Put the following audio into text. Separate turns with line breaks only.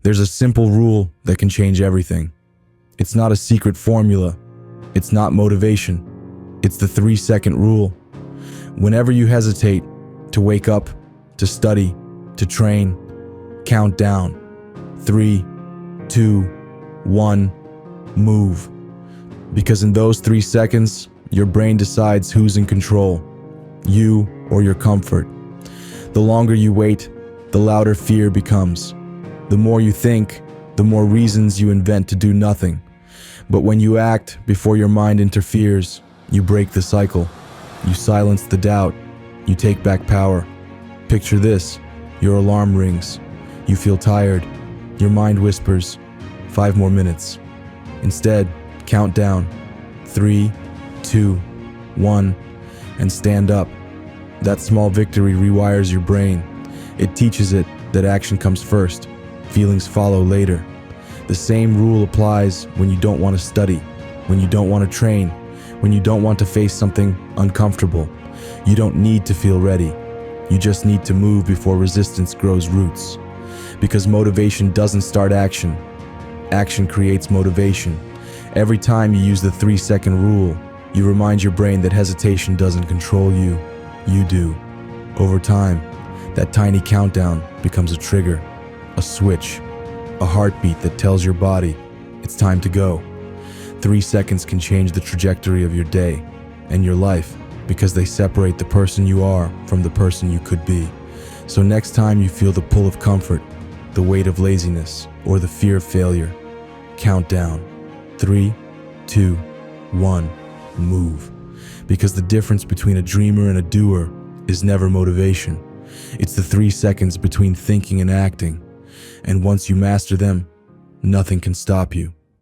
There's a simple rule that can change everything. It's not a secret formula. It's not motivation. It's the 3-second rule. Whenever you hesitate to wake up, to study, to train, count down. 3, 2, 1, move. Because in those 3 seconds, your brain decides who's in control, you or your comfort. The longer you wait, the louder fear becomes. The more you think, the more reasons you invent to do nothing. But when you act before your mind interferes, you break the cycle. You silence the doubt. You take back power. Picture this: your alarm rings. You feel tired. Your mind whispers, 5 more minutes. Instead, count down. 3, 2, 1, and stand up. That small victory rewires your brain. It teaches it that action comes first. Feelings follow later. The same rule applies when you don't want to study, when you don't want to train, when you don't want to face something uncomfortable. You don't need to feel ready. You just need to move before resistance grows roots. Because motivation doesn't start action. Action creates motivation. Every time you use the 3-second rule, you remind your brain that hesitation doesn't control you. You do. Over time, that tiny countdown becomes a trigger, a switch, a heartbeat that tells your body it's time to go. 3 seconds can change the trajectory of your day and your life because they separate the person you are from the person you could be. So next time you feel the pull of comfort, the weight of laziness, or the fear of failure, count down. 3, 2, 1, move. Because the difference between a dreamer and a doer is never motivation. It's the 3 seconds between thinking and acting. And once you master them, nothing can stop you.